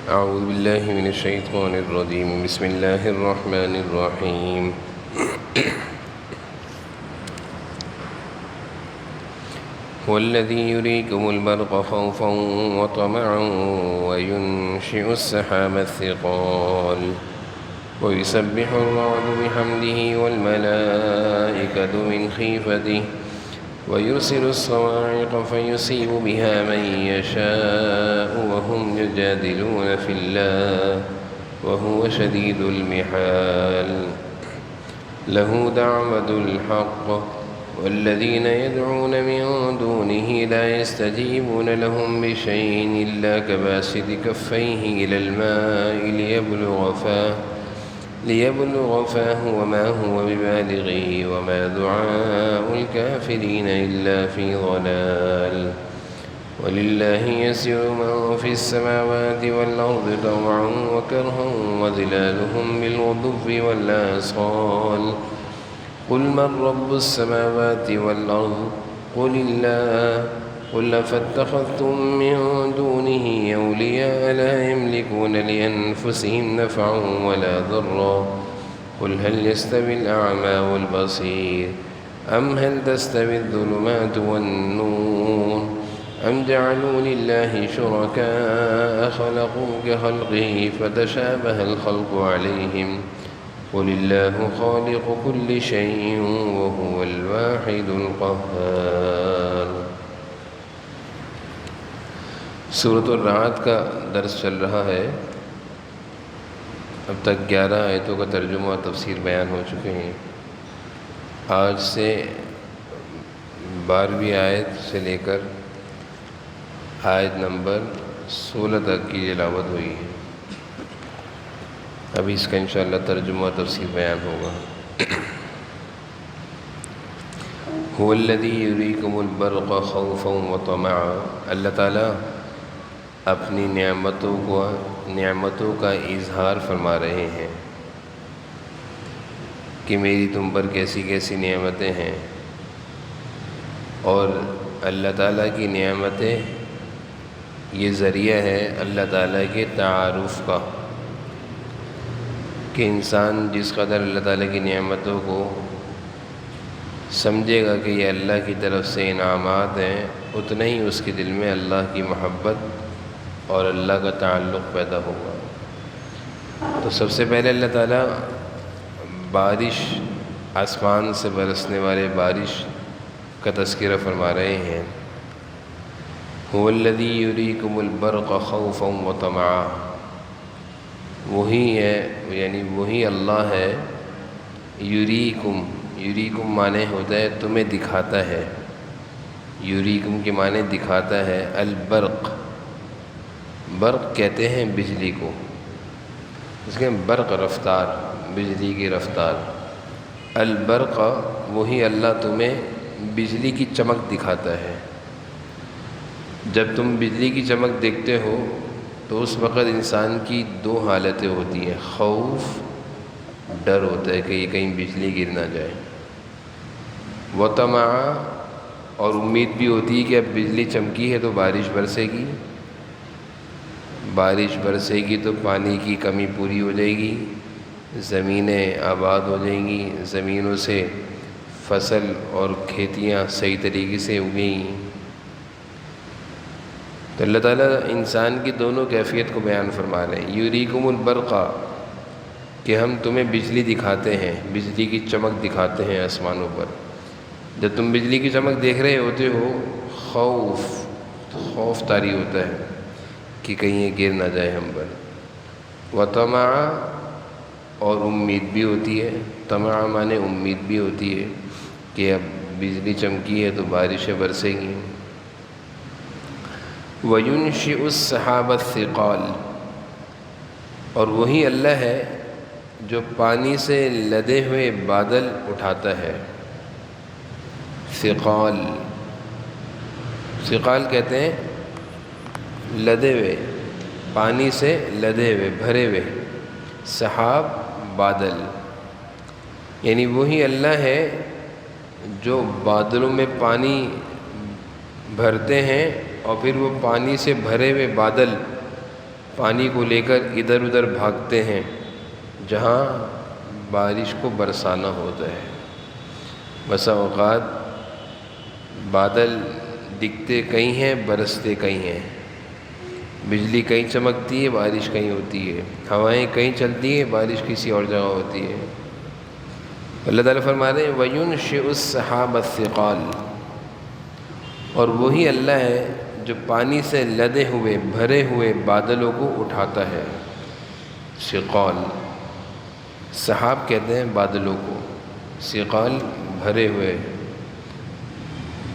أعوذ بالله من الشيطان الرجيم. بسم الله الرحمن الرحيم. هو الذي يريكم البرق خوفا وطمعا وينشئ السحاب الثقال ويسبح الرعد بحمده والملائكة من خيفته ويرسل الصواعق فيصيب بها من يشاء وهم يجادلون في الله وهو شديد المحال. له دعوة الحق والذين يدعون من دونه لا يستجيبون لهم بشيء إلا كباسط كفيه إلى الماء ليبلغ فاه وما هو ببالغه وما دعاء الكافرين إلا في ضلال. ولله يسجد من في السماوات والأرض طوعا وكرها وظلالهم بالغدو والآصال. قل من رب السماوات والأرض قل الله قل فاتخذتم من دونه أولياء لا يملكون لأنفسهم نفعا ولا ضرا. قل هل يستوي الأعمى والبصير أم هل تستوي الظلمات والنور أم جعلوا لله شركاء خلقوا كخلقه فتشابه الخلق عليهم. قل الله خالق كل شيء وهو الواحد القهار. سورۃ الرعد کا درس چل رہا ہے. اب تک 11 آیتوں کا ترجمہ اور تفسیر بیان ہو چکے ہیں. آج سے 12ویں آیت سے لے کر آیت نمبر 16 تک کی تلاوت ہوئی ہے. ابھی اس کا انشاءاللہ ترجمہ و تفسیر بیان ہوگا. هو الذی یریکم البرق خوفا وطمعا. اللہ تعالیٰ اپنی نعمتوں کا اظہار فرما رہے ہیں کہ میری تم پر کیسی کیسی نعمتیں ہیں. اور اللہ تعالیٰ کی نعمتیں یہ ذریعہ ہے اللہ تعالیٰ کے تعارف کا، کہ انسان جس قدر اللہ تعالیٰ کی نعمتوں کو سمجھے گا کہ یہ اللہ کی طرف سے انعامات ہیں، اتنا ہی اس کے دل میں اللہ کی محبت اور اللہ کا تعلق پیدا ہوگا. تو سب سے پہلے اللہ تعالیٰ بارش، آسمان سے برسنے والے بارش کا تذکرہ فرما رہے ہیں. هو الذی یریکم البرق خوفا وطمعا. وہی ہے، یعنی وہی اللہ ہے. یریکم معنی ہوتا ہے تمہیں دکھاتا ہے. یریکم کے معنی دکھاتا ہے. البرق، برق کہتے ہیں بجلی کو. اس کے برق رفتار، بجلی کی رفتار. البرق وہی اللہ تمہیں بجلی کی چمک دکھاتا ہے. جب تم بجلی کی چمک دیکھتے ہو تو اس وقت انسان کی 2 حالتیں ہوتی ہیں. خوف، ڈر ہوتا ہے کہ یہ کہیں بجلی گر نہ جائے. وطمع، اور امید بھی ہوتی ہے کہ اب بجلی چمکی ہے تو بارش برسے گی. بارش برسے گی تو پانی کی کمی پوری ہو جائے گی، زمینیں آباد ہو جائیں گی، زمینوں سے فصل اور کھیتیاں صحیح طریقے سے اگیں گی. تو اللہ تعالیٰ انسان کی دونوں کیفیت کو بیان فرما رہے ہیں. یریکم البرقا، کہ ہم تمہیں بجلی دکھاتے ہیں، بجلی کی چمک دکھاتے ہیں آسمانوں پر. جب تم بجلی کی چمک دیکھ رہے ہوتے ہو، خوف طاری ہوتا ہے کہ کہیں یہ گر نہ جائے ہم پر. وطمع، اور امید بھی ہوتی ہے. طمع مانے امید بھی ہوتی ہے کہ اب بجلی چمکی ہے تو بارشیں برسیں گی. وَيُنشِئُ السَّحَابَ الثِّقَالَ، اور وہی اللہ ہے جو پانی سے لدے ہوئے بادل اٹھاتا ہے. ثقال کہتے ہیں لدے ہوئے، پانی سے لدے ہوئے، بھرے ہوئے. سحاب بادل، یعنی وہی اللہ ہے جو بادلوں میں پانی بھرتے ہیں اور پھر وہ پانی سے بھرے ہوئے بادل پانی کو لے کر ادھر ادھر بھاگتے ہیں جہاں بارش کو برسانا ہوتا ہے۔ بسا اوقات بادل دکھتے کہیں ہیں، برستے کہیں ہیں، بجلی کہیں چمکتی ہے، بارش کہیں ہوتی ہے، ہوائیں کہیں چلتی ہیں، بارش کسی اور جگہ ہوتی ہے۔ اللہ تعالیٰ فرما رہے ہیں وَيُنشِئُ السَّحَابَ الثِّقَالَ، اور وہی اللہ ہے جو پانی سے لدے ہوئے بھرے ہوئے بادلوں کو اٹھاتا ہے۔ ثقال، سحاب کہتے ہیں بادلوں کو، ثقال بھرے ہوئے،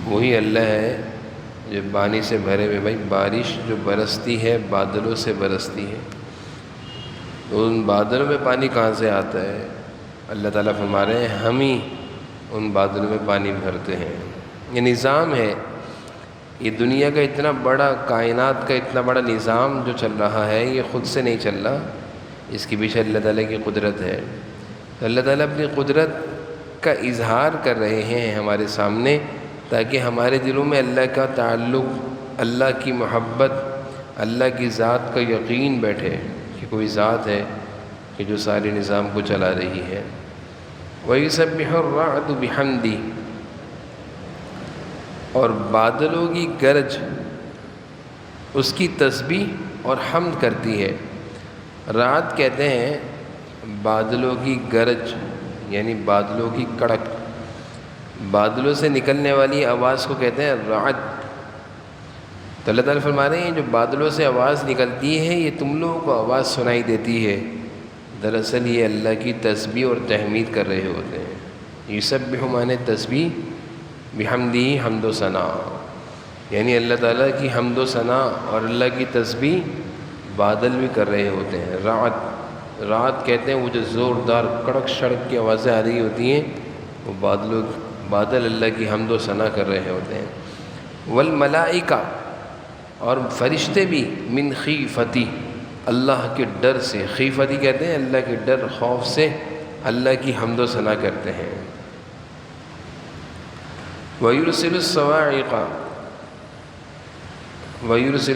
وہی اللہ ہے جو پانی سے بھرے ہوئے، بھائی بارش جو برستی ہے بادلوں سے برستی ہے، تو ان بادلوں میں پانی کہاں سے آتا ہے؟ اللہ تعالیٰ فرما رہے ہیں ہم ہی ان بادلوں میں پانی بھرتے ہیں۔ یہ نظام ہے، یہ دنیا کا اتنا بڑا، کائنات کا اتنا بڑا نظام جو چل رہا ہے، یہ خود سے نہیں چل رہا، اس کے پیچھے اللہ تعالیٰ کی قدرت ہے۔ تو اللہ تعالیٰ اپنی قدرت کا اظہار کر رہے ہیں ہمارے سامنے، تاکہ ہمارے دلوں میں اللہ کا تعلق، اللہ کی محبت، اللہ کی ذات کا یقین بیٹھے کہ کوئی ذات ہے کہ جو سارے نظام کو چلا رہی ہے۔ وَيُسَبِّحُ الرَّعْدُ بِحَمْدِهِ، اور بادلوں کی گرج اس کی تسبیح اور حمد کرتی ہے۔ رعد کہتے ہیں بادلوں کی گرج، یعنی بادلوں کی کڑک، بادلوں سے نکلنے والی آواز کو کہتے ہیں رعد۔ تو اللہ تعالیٰ فرما رہے ہیں جو بادلوں سے آواز نکلتی ہے یہ تم لوگوں کو آواز سنائی دیتی ہے، دراصل یہ اللہ کی تسبیح اور تحمید کر رہے ہوتے ہیں۔ یسبح مانے تسبیح، بحمدی حمد و ثنا، یعنی اللہ تعالیٰ کی حمد و ثنا اور اللہ کی تسبیح بادل بھی کر رہے ہوتے ہیں۔ رعد کہتے ہیں وہ جو زوردار کڑک شڑک کی آوازیں آ رہی ہوتی ہیں، وہ بادل اللہ کی حمد و ثنا کر رہے ہوتے ہیں۔ والملائکہ، اور فرشتے بھی، من خیفتی، اللہ کے ڈر سے، خیفتی کہتے ہیں اللہ کے ڈر، خوف سے اللہ کی حمد و ثنا کرتے ہیں۔ وَيُرْسِلُ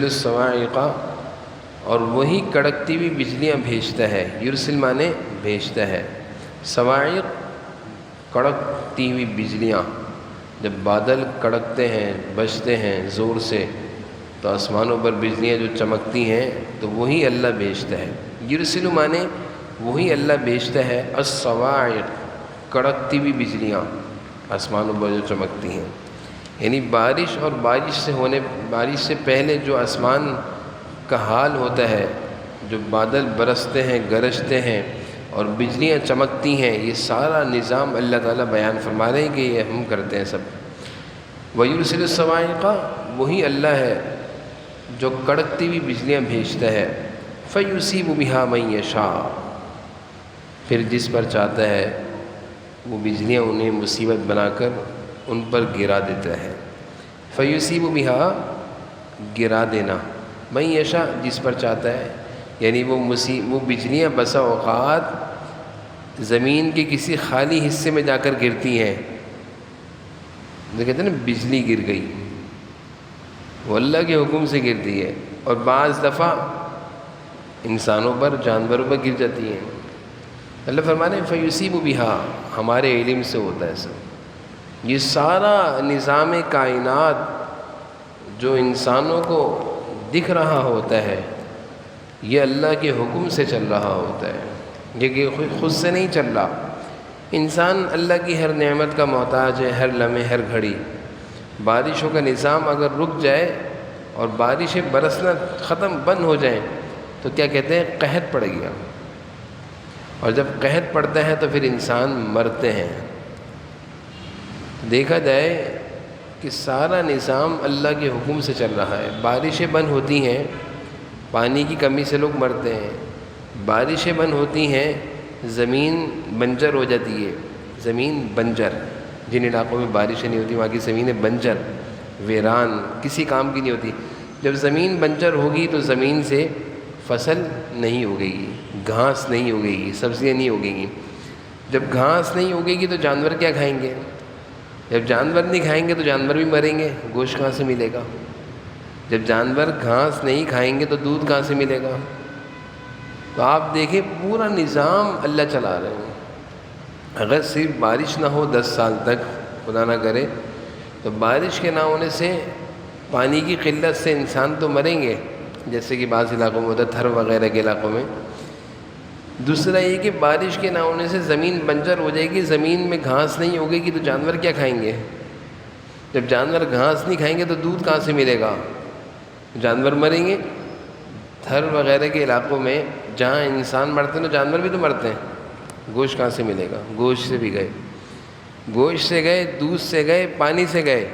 الصَّوَاعِقَ، اور وہی کڑکتی ہوئی بجلیاں بھیجتا ہے۔ یرسل مانے بھیجتا ہے، صواعق کڑکتی ہوئی بجلیاں، جب بادل کڑکتے ہیں، بجتے ہیں زور سے، تو آسمانوں پر بجلیاں جو چمکتی ہیں تو وہی اللہ بھیجتا ہے۔ یرسل مانے وہی اللہ بھیجتا ہے، الصواعق کڑکتی ہوئی بجلیاں آسمانوں پر جو چمکتی ہیں، یعنی بارش اور بارش سے پہلے جو آسمان کا حال ہوتا ہے، جو بادل برستے ہیں، گرجتے ہیں اور بجلیاں چمکتی ہیں، یہ سارا نظام اللہ تعالیٰ بیان فرما رہے ہیں کہ یہ ہم کرتے ہیں سب۔ وَيُرْسِلُ الصَّوَاعِقَ، وہی اللہ ہے جو کڑکتی ہوئی بجلیاں بھیجتا ہے۔ فَيُصِيبُ بِهَا مَن يَشَاءُ، پھر جس پر چاہتا ہے وہ بجلیاں انہیں مصیبت بنا کر ان پر گرا دیتا ہے۔ فَيُصِيبُ بِهَا، گرا دینا، مَن يَشَاء، جس پر چاہتا ہے، یعنی وہ بجلیاں بسا اوقات زمین کے کسی خالی حصے میں جا کر گرتی ہیں، جو کہتے ہیں نا بجلی گر گئی، وہ اللہ کے حکم سے گرتی ہے، اور بعض دفعہ انسانوں پر، جانوروں پر گر جاتی ہیں۔ اللہ فرمانے ہیں فیصیب بہا، ہمارے علم سے ہوتا ہے سب۔ یہ سارا نظام کائنات جو انسانوں کو دکھ رہا ہوتا ہے، یہ اللہ کے حکم سے چل رہا ہوتا ہے، یہ کہ خود سے نہیں چل رہا۔ انسان اللہ کی ہر نعمت کا محتاج ہے، ہر لمحے، ہر گھڑی۔ بارشوں کا نظام اگر رک جائے اور بارشیں برسنا ختم، بند ہو جائیں، تو کیا کہتے ہیں، قحط پڑ گیا، اور جب قحط پڑتا ہے تو پھر انسان مرتے ہیں۔ دیکھا جائے کہ سارا نظام اللہ کے حکم سے چل رہا ہے۔ بارشیں بند ہوتی ہیں، پانی کی کمی سے لوگ مرتے ہیں۔ بارشیں بند ہوتی ہیں، زمین بنجر ہو جاتی ہے، زمین بنجر، جن علاقوں میں بارشیں نہیں ہوتی وہاں کی زمینیں بنجر، ویران، کسی کام کی نہیں ہوتی۔ جب زمین بنجر ہوگی تو زمین سے فصل نہیں اگے گی، گھاس نہیں اگے گی، سبزیاں نہیں اگے گی۔ جب گھاس نہیں اگے گی تو جانور کیا کھائیں گے؟ جب جانور نہیں کھائیں گے تو جانور بھی مریں گے، گوشت کہاں سے ملے گا؟ جب جانور گھاس نہیں کھائیں گے تو دودھ کہاں سے ملے گا؟ تو آپ دیکھیں پورا نظام اللہ چلا رہے ہیں. اگر صرف بارش نہ ہو 10 سال تک خدا نہ کرے، تو بارش کے نہ ہونے سے پانی کی قلت سے انسان تو مریں گے، جیسے کہ بعض علاقوں میں ہوتا ہے، تھر وغیرہ کے علاقوں میں. دوسرا یہ کہ بارش کے نہ ہونے سے زمین بنجر ہو جائے گی، زمین میں گھاس نہیں ہوگی کہ تو جانور کیا کھائیں گے؟ جب جانور گھاس نہیں کھائیں گے تو دودھ کہاں سے ملے گا؟ جانور مریں گے. تھر وغیرہ کے علاقوں میں جہاں انسان مرتے ہیں تو جانور بھی تو مرتے ہیں. گوشت کہاں سے ملے گا؟ گوشت سے بھی گئے، گوشت سے گئے، دودھ سے گئے، پانی سے گئے.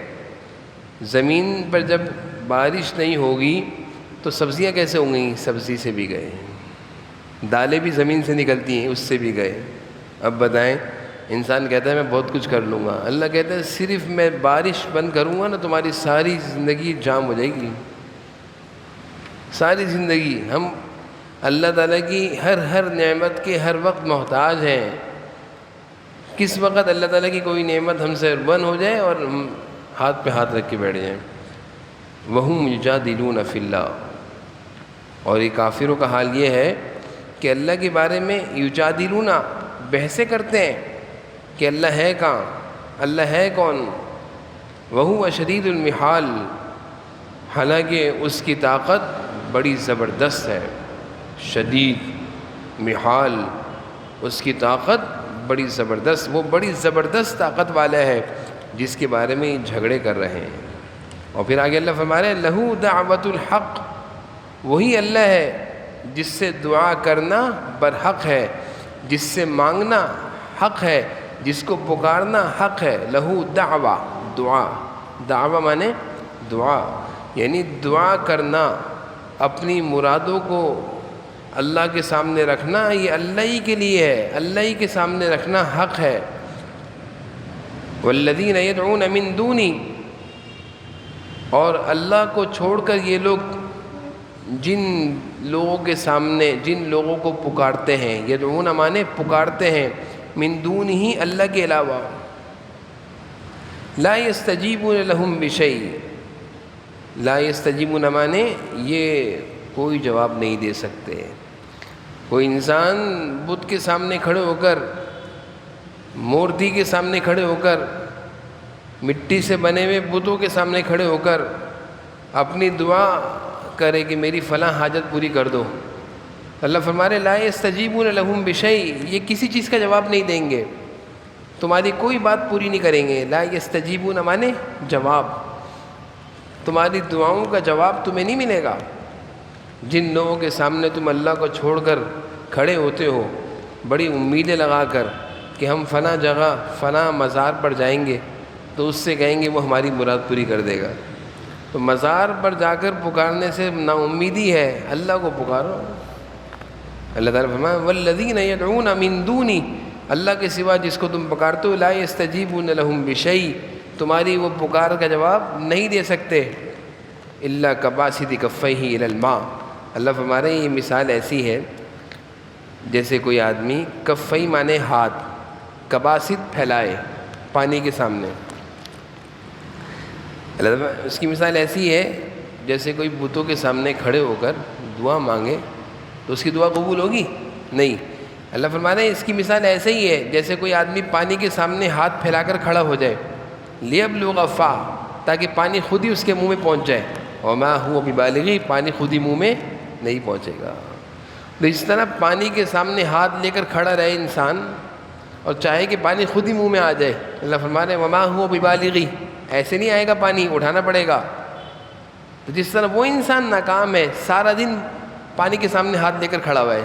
زمین پر جب بارش نہیں ہوگی تو سبزیاں کیسے ہوں گی؟ سبزی سے بھی گئے. دالیں بھی زمین سے نکلتی ہیں، اس سے بھی گئے. اب بتائیں، انسان کہتا ہے میں بہت کچھ کر لوں گا، اللہ کہتا ہے صرف میں بارش بند کروں گا نا تمہاری ساری زندگی جام ہو جائے گی. ساری زندگی ہم اللہ تعالیٰ کی ہر نعمت کے ہر وقت محتاج ہیں. کس وقت اللہ تعالیٰ کی کوئی نعمت ہم سے بند ہو جائے اور ہم ہاتھ پہ ہاتھ رکھ کے بیٹھ جائیں. وَهُمْ يُجَادِلُونَ فِي اللَّهِ. اور یہ کافروں کا حال یہ ہے کہ اللہ کے بارے میں یجادلون، بحثیں کرتے ہیں کہ اللہ ہے کہاں، اللہ ہے کون. وَهُوَ شَدِيدُ الْمِحَالِ. حالانکہ اس کی طاقت بڑی زبردست ہے. شدید محال، اس کی طاقت بڑی زبردست، وہ بڑی زبردست طاقت والا ہے جس کے بارے میں جھگڑے کر رہے ہیں. اور پھر آگے اللہ فرما رہے ہیں لہو دعوت الحق. وہی اللہ ہے جس سے دعا کرنا برحق ہے، جس سے مانگنا حق ہے، جس کو پکارنا حق ہے. لہو دعوہ، دعا، دعوہ مانے دعا، یعنی دعا کرنا، اپنی مرادوں کو اللہ کے سامنے رکھنا، یہ اللہ ہی کے لیے ہے، اللہ ہی کے سامنے رکھنا حق ہے. والذین یدعون من دونی. اور اللہ کو چھوڑ کر یہ لوگ جن لوگوں کے سامنے، جن لوگوں کو پکارتے ہیں، یدعون مانے پکارتے ہیں، من دون ہی اللہ کے علاوہ، لا یستجیبون لہم بشیء. لا یستجیبون مانے یہ کوئی جواب نہیں دے سکتے. کوئی انسان بت کے سامنے کھڑے ہو کر، مورتی کے سامنے کھڑے ہو کر، مٹی سے بنے ہوئے بتوں کے سامنے کھڑے ہو کر اپنی دعا کرے کہ میری فلاں حاجت پوری کر دو، اللہ فرما رہے لا یستجیبون لہم بشیء، یہ کسی چیز کا جواب نہیں دیں گے، تمہاری کوئی بات پوری نہیں کریں گے. لا یستجیبون مانے جواب، تمہاری دعاؤں کا جواب تمہیں نہیں ملے گا. جن لوگوں کے سامنے تم اللہ کو چھوڑ کر کھڑے ہوتے ہو بڑی امیدیں لگا کر کہ ہم فلاں جگہ فلاں مزار پر جائیں گے تو اس سے کہیں گے وہ ہماری مراد پوری کر دے گا، تو مزار پر جا کر پکارنے سے نا امیدی ہے، اللہ کو پکارو. اللہ تعالیٰ فرمایا والذین یدعون من دونی، اللہ کے سوا جس کو تم پکارتے ہو لا یستجیبون لہم بشیء، تمہاری وہ پکار کا جواب نہیں دے سکتے. الا کباسط کفیہ الی الماء. اللہ فرما رہے ہیں یہ مثال ایسی ہے جیسے کوئی آدمی، کفی مانے ہاتھ، کباسط پھیلائے پانی کے سامنے. اس کی مثال ایسی ہے جیسے کوئی بتوں کے سامنے کھڑے ہو کر دعا مانگے تو اس کی دعا قبول ہوگی نہیں. اللہ فرما رہے ہیں اس کی مثال ایسے ہی ہے جیسے کوئی آدمی پانی کے سامنے ہاتھ پھیلا کر کھڑا ہو جائے، لیبلغ فاہ، تاکہ پانی خود ہی اس کے منہ میں پہنچ جائے. وما هو ببالغ، پانی خود ہی منہ میں نہیں پہنچے گا. تو اس طرح پانی کے سامنے ہاتھ لے کر کھڑا رہے انسان اور چاہے کہ پانی خود ہی منہ میں آ جائے. اللہ فرما رہے ہیں وما هو ببالغ، ایسے نہیں آئے گا، پانی اٹھانا پڑے گا. تو جس طرح وہ انسان ناکام ہے، سارا دن پانی کے سامنے ہاتھ لے کر کھڑا ہوا ہے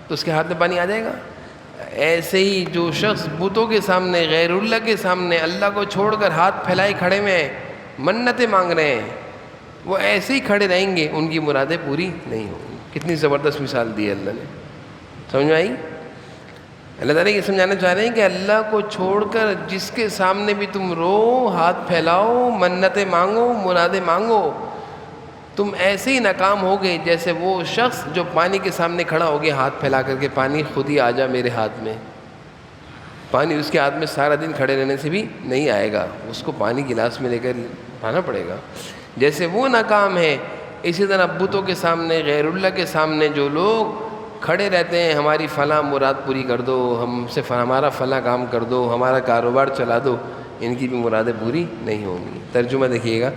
تو اس کے ہاتھ میں پانی آ جائے گا. ایسے ہی جو شخص بتوں کے سامنے، غیر اللہ کے سامنے اللہ کو چھوڑ کر ہاتھ پھیلائے کھڑے ہوئے ہیں، منتیں مانگ رہے ہیں، وہ ایسے ہی کھڑے رہیں گے، ان کی مرادیں پوری نہیں ہوں گی. کتنی زبردست مثال دی ہے اللہ نے، سمجھ میں آئی؟ اللہ تعالیٰ یہ سمجھانا چاہ رہے ہیں کہ اللہ کو چھوڑ کر جس کے سامنے بھی تم رو، ہاتھ پھیلاؤ، منتیں مانگو، مرادیں مانگو، تم ایسے ہی ناکام ہوگے جیسے وہ شخص جو پانی کے سامنے کھڑا ہو گیا ہاتھ پھیلا کر کے پانی خود ہی آ جا میرے ہاتھ میں. پانی اس کے ہاتھ میں سارا دن کھڑے رہنے سے بھی نہیں آئے گا، اس کو پانی گلاس میں لے کر پانا پڑے گا. جیسے وہ ناکام ہے، اسی طرح بتوں کے سامنے، غیر اللہ کے سامنے جو لوگ کھڑے رہتے ہیں ہماری فلاں مراد پوری کر دو، ہم سے ہمارا فلاں کام کر دو، ہمارا کاروبار چلا دو، ان کی بھی مرادیں پوری نہیں ہوں گی۔ ترجمہ دیکھیے گا،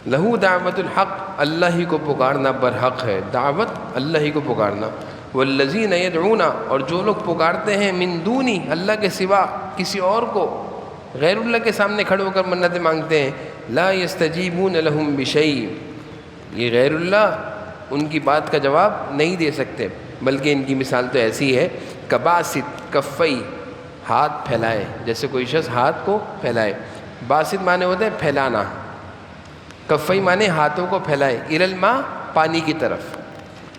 لہو دعوت الحق، اللہ ہی کو پکارنا برحق ہے، دعوت اللہ ہی کو پکارنا، والذین یدعون، اور جو لوگ پکارتے ہیں من دونی، اللہ کے سوا کسی اور کو، غیر اللہ کے سامنے کھڑے ہو کر منتیں مانگتے ہیں، لا یستجیبون لہم بشیء، یہ غیر اللہ ان کی بات کا جواب نہیں دے سکتے، بلکہ ان کی مثال تو ایسی ہے، کباسط کفئی، ہاتھ پھیلائے، جیسے کوئی شخص ہاتھ کو پھیلائے، باسط معنی ہوتے ہیں پھیلانا، کفئی معنی ہاتھوں کو پھیلائے، الالماء پانی کی طرف،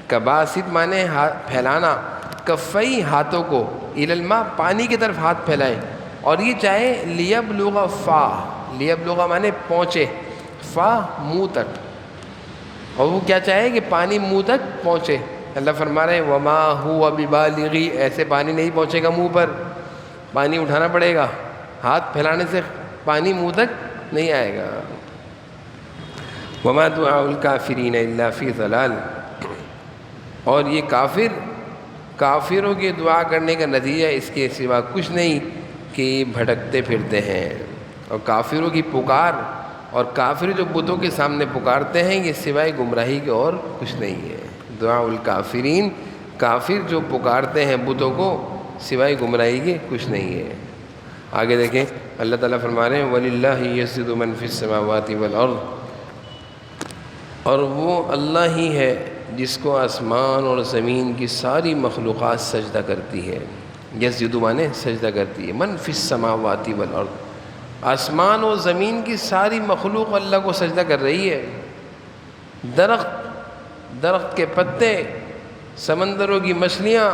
کباسط معنی پھیلانا، کفئی ہاتھوں کو، الالماء پانی کی طرف ہاتھ پھیلائے، اور یہ چاہے لیبلغ فا، لیبلغ معنی پہنچے، فا منہ تک، اور وہ کیا چاہے کہ پانی منہ تک پہنچے۔ اللہ فرما رہے ہیں وما ہوا ببالغی، ایسے پانی نہیں پہنچے گا منہ پر، پانی اٹھانا پڑے گا، ہاتھ پھیلانے سے پانی منہ تک نہیں آئے گا۔ وما دعاء الکافرین الا فی ضلال، اور یہ کافروں کے دعا کرنے کا نتیجہ اس کے سوا کچھ نہیں کہ یہ بھٹکتے پھرتے ہیں، اور کافروں کی پکار اور کافر جو بتوں کے سامنے پکارتے ہیں یہ سوائے گمراہی کے اور کچھ نہیں ہے۔ دعاء الکافرین، کافر جو پکارتے ہیں بتوں کو سوائے گمراہی کے کچھ نہیں ہے۔ آگے دیکھیں اللہ تعالیٰ فرما رہے ہیں وَلِلَّهِ يَسْجُدُ مَن فِي السَّمَاوَاتِ وَالْأَرْضِ، اور وہ اللہ ہی ہے جس کو آسمان اور زمین کی ساری مخلوقات سجدہ کرتی ہے۔ یسجد مانے سجدہ کرتی ہے، من فی السماوات والارض، آسمان و زمین کی ساری مخلوق اللہ کو سجدہ کر رہی ہے، درخت کے پتے، سمندروں کی مچھلیاں،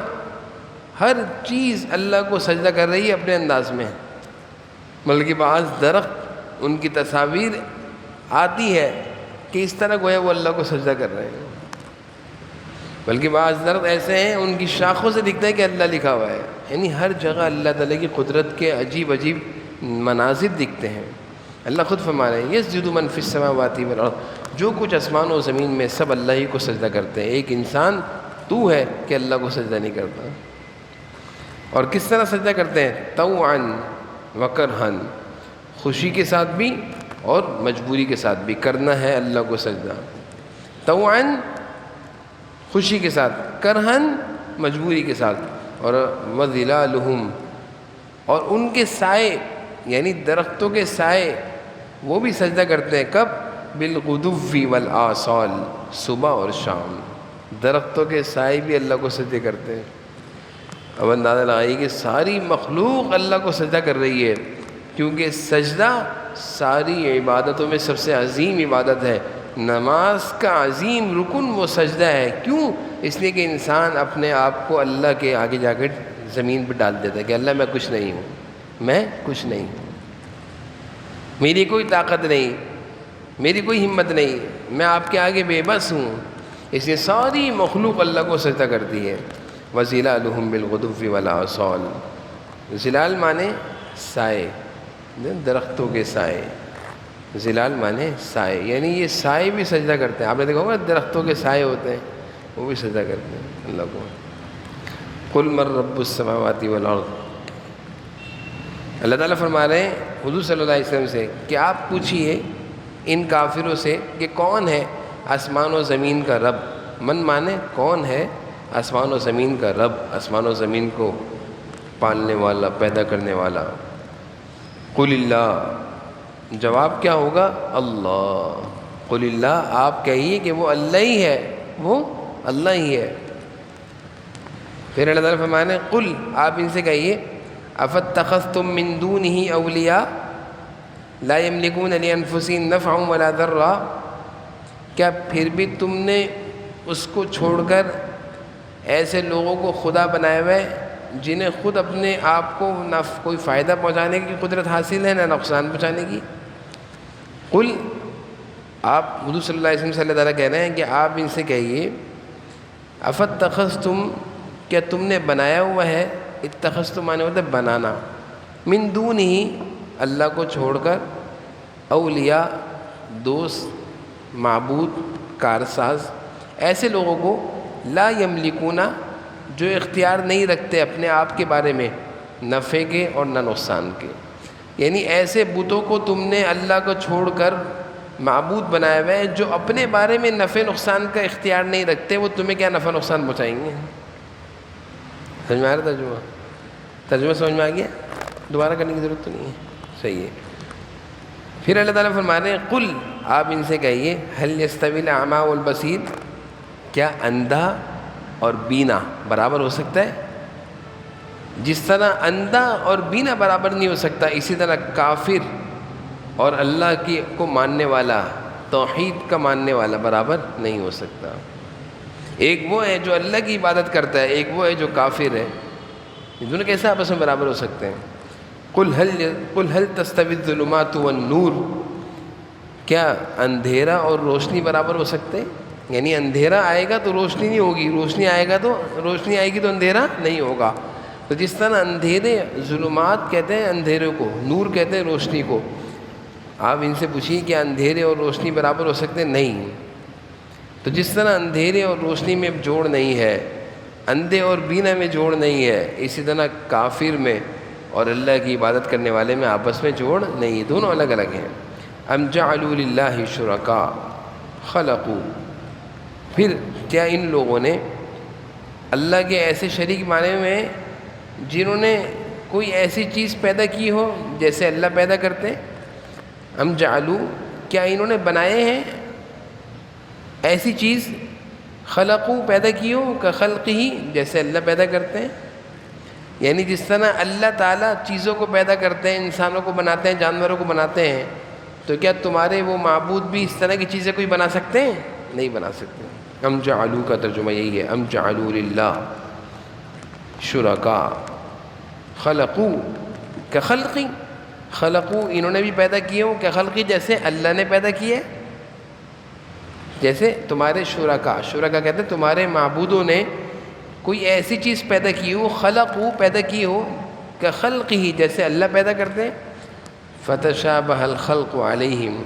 ہر چیز اللہ کو سجدہ کر رہی ہے اپنے انداز میں، بلکہ بعض درخت ان کی تصاویر آتی ہے کہ اس طرح گویا وہ اللہ کو سجدہ کر رہے ہیں، بلکہ بعض درخت ایسے ہیں ان کی شاخوں سے دکھتا ہے کہ اللہ لکھا ہوا ہے، یعنی ہر جگہ اللہ تعالیٰ کی قدرت کے عجیب عجیب مناظر دکھتے ہیں۔ اللہ خود فرما رہے ہیں یسجد من فی السماوات والارض، جو کچھ آسمان و زمین میں سب اللہ ہی کو سجدہ کرتے ہیں، ایک انسان تو ہے کہ اللہ کو سجدہ نہیں کرتا۔ اور کس طرح سجدہ کرتے ہیں؟ طوعا وکرہا، خوشی کے ساتھ بھی اور مجبوری کے ساتھ بھی کرنا ہے اللہ کو سجدہ، طوعا خوشی کے ساتھ، کرہن مجبوری کے ساتھ، اور وظلالہم، اور ان کے سائے یعنی درختوں کے سائے وہ بھی سجدہ کرتے ہیں، کب؟ بالغدو والآصال، صبح اور شام، درختوں کے سائے بھی اللہ کو سجدہ کرتے ہیں۔ اب اندازہ لگائیے کہ ساری مخلوق اللہ کو سجدہ کر رہی ہے، کیونکہ سجدہ ساری عبادتوں میں سب سے عظیم عبادت ہے، نماز کا عظیم رکن وہ سجدہ ہے۔ کیوں؟ اس لیے کہ انسان اپنے آپ کو اللہ کے آگے جا کر زمین پہ ڈال دیتا ہے کہ اللہ میں کچھ نہیں ہوں، میں کچھ نہیں ہوں، میری کوئی طاقت نہیں، میری کوئی ہمت نہیں، میں آپ کے آگے بے بس ہوں، اس لیے ساری مخلوق اللہ کو سجدہ کرتی ہے۔ وَظِلَالُهُمْ بِالْغُدُوِّ وَالْآصَالِ، ظلال مانے سائے، درختوں کے سائے، ظلال مانے سائے، یعنی یہ سائے بھی سجدہ کرتے ہیں۔ آپ نے دیکھا ہوگا درختوں کے سائے ہوتے ہیں وہ بھی سجدہ کرتے ہیں اللہ کو۔ قُلْ مَن رَبُّ السَّمَاوَاتِ وَالْأَرْضِ، اللہ تعالیٰ فرما رہے ہیں حضور صلی اللہ علیہ وسلم سے کہ آپ پوچھئے ان کافروں سے کہ کون ہے آسمان و زمین کا رب، من مانے کون ہے آسمان و زمین کا رب، آسمان و زمین کو پالنے والا، پیدا کرنے والا۔ قُلِ اللَّهُ، جواب کیا ہوگا؟ اللہ، قُلِ اللَّهُ، آپ کہیے کہ وہ اللہ ہی ہے، وہ اللہ ہی ہے۔ پھر اللہ تعالیٰ فرمانے قُل، آپ ان سے کہیے اَفَاتَّخَذْتُم مِّن دُونِهِ أَوْلِيَاءَ لَا يَمْلِكُونَ لِأَنفُسِهِمْ نَفْعًا وَلَا ضَرًّا، کیا پھر بھی تم نے اس کو چھوڑ کر ایسے لوگوں کو خدا بنائے ہوئے جنہیں خود اپنے آپ کو نہ کوئی فائدہ پہنچانے کی قدرت حاصل ہے نہ نقصان پہنچانے کی؟ قل، آپ حضور صلی اللہ علیہ وسلم سے اللہ تعالیٰ کہہ رہے ہیں کہ آپ ان سے کہیے افتخذتم، کیا تم نے بنایا ہوا ہے، اتخذتم معنی ہوتا ہے بنانا، من دونہ، اللہ کو چھوڑ کر، اولیاء، دوست، معبود، کارساز، ایسے لوگوں کو لا یملکون، جو اختیار نہیں رکھتے اپنے آپ کے بارے میں نفع کے اور نہ نقصان کے. یعنی ایسے بتوں کو تم نے اللہ کو چھوڑ کر معبود بنایا ہوا ہے جو اپنے بارے میں نفع نقصان کا اختیار نہیں رکھتے، وہ تمہیں کیا نفع نقصان پہنچائیں گے؟ سمجھ میں آ رہا ترجمہ سمجھ میں آ گیا؟ دوبارہ کرنے کی ضرورت تو نہیں ہے. صحیح ہے. پھر اللہ تعالیٰ فرما رہے ہیں قل، آپ ان سے کہیے هل يستوي الاعمى والبصیر، کیا اندھا اور بینا برابر ہو سکتا ہے؟ جس طرح اندھا اور بینا برابر نہیں ہو سکتا، اسی طرح کافر اور اللہ کی کو ماننے والا، توحید کا ماننے والا برابر نہیں ہو سکتا. ایک وہ ہے جو اللہ کی عبادت کرتا ہے، ایک وہ ہے جو کافر ہے. یہ دونوں کیسے آپس میں برابر ہو سکتے ہیں؟ قل هل تستوی الظلمات والنور، کیا اندھیرا اور روشنی برابر ہو سکتے ہیں؟ یعنی اندھیرا آئے گا تو روشنی نہیں ہوگی، روشنی آئے گی تو اندھیرا نہیں ہوگا. تو جس طرح اندھیرے، ظلمات کہتے ہیں اندھیرے کو، نور کہتے ہیں روشنی کو. آپ ان سے پوچھیے کہ اندھیرے اور روشنی برابر ہو سکتے ہیں؟ نہیں. تو جس طرح اندھیرے اور روشنی میں جوڑ نہیں ہے، اندھے اور بینا میں جوڑ نہیں ہے، اسی طرح کافر میں اور اللہ کی عبادت کرنے والے میں آپس میں جوڑ نہیں ہے، دونوں الگ الگ ہیں. ام جعلوا للہ شرکاء خلقوا، پھر کیا ان لوگوں نے اللہ کے ایسے شریک مانے میں جنہوں نے کوئی ایسی چیز پیدا کی ہو جیسے اللہ پیدا کرتے ہیں؟ ام جعلوا، کیا انہوں نے بنائے ہیں ایسی چیز، خلقوا پیدا کی ہو، کخلقہ جیسے اللہ پیدا کرتے ہیں. یعنی جس طرح اللہ تعالیٰ چیزوں کو پیدا کرتے ہیں، انسانوں کو بناتے ہیں، جانوروں کو بناتے ہیں، تو کیا تمہارے وہ معبود بھی اس طرح کی چیزیں کوئی بنا سکتے ہیں؟ نہیں بنا سکتے. ام جعلوا کا ترجمہ یہی ہے، ام جعلوا للہ شرکاء خلقوا کخلقی، خلقوا انہوں نے بھی پیدا کیے ہوں، کخلقی جیسے اللہ نے پیدا کیے. جیسے تمہارے شرکاء کہتے ہیں تمہارے معبودوں نے کوئی ایسی چیز پیدا کی ہو، خلقوا پیدا کی ہو، کخلقہ جیسے اللہ پیدا کرتے ہیں. فتشابہ الخلق علیہم،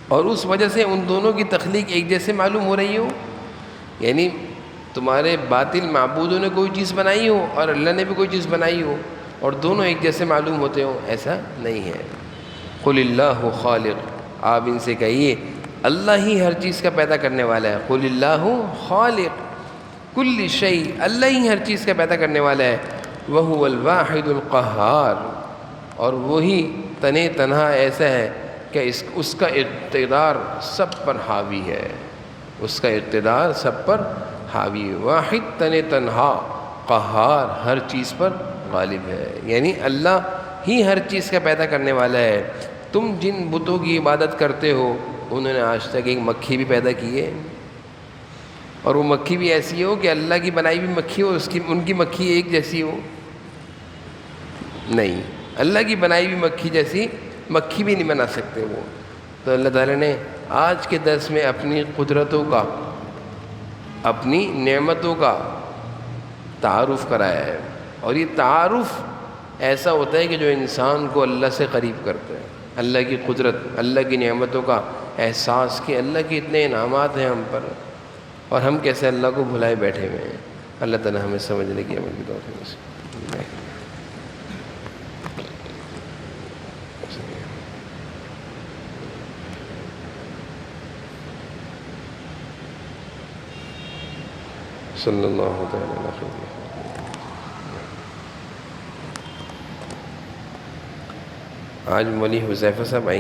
اور اس وجہ سے ان دونوں کی تخلیق ایک جیسے معلوم ہو رہی ہو. یعنی تمہارے باطل معبودوں نے کوئی چیز بنائی ہو اور اللہ نے بھی کوئی چیز بنائی ہو اور دونوں ایک جیسے معلوم ہوتے ہوں، ایسا نہیں ہے. قل اللہ خالق، آپ ان سے کہیے اللہ ہی ہر چیز کا پیدا کرنے والا ہے. قل اللہ خالق کل شیء، اللہ ہی ہر چیز کا پیدا کرنے والا ہے. وہو الواحد القہار، اور وہی تنہا ایسا ہے کہ اس کا اقتدار سب پر حاوی ہے، اس کا اقتدار سب پر حاوی ہے. واحد تنہا، قہار ہر چیز پر غالب ہے. یعنی اللہ ہی ہر چیز کا پیدا کرنے والا ہے. تم جن بتوں کی عبادت کرتے ہو انہوں نے آج تک ایک مکھی بھی پیدا کی ہے، اور وہ مکھی بھی ایسی ہو کہ اللہ کی بنائی ہوئی مکھی ہو، ان کی مکھی ایک جیسی ہو؟ نہیں، اللہ کی بنائی ہوئی مکھی جیسی مکھی بھی نہیں بنا سکتے وہ. تو اللہ تعالیٰ نے آج کے درس میں اپنی قدرتوں کا، اپنی نعمتوں کا تعارف کرایا ہے. اور یہ تعارف ایسا ہوتا ہے کہ جو انسان کو اللہ سے قریب کرتا ہے. اللہ کی قدرت، اللہ کی نعمتوں کا احساس کہ اللہ کے اتنے انعامات ہیں ہم پر، اور ہم کیسے اللہ کو بھلائے بیٹھے ہوئے ہیں. اللہ تعالیٰ ہمیں سمجھنے کی عمل کی توفیق نصیب. صلی اللہ تعالیٰ علیہ وسلم. آج مولی حذیفہ صاحب آئیں گے.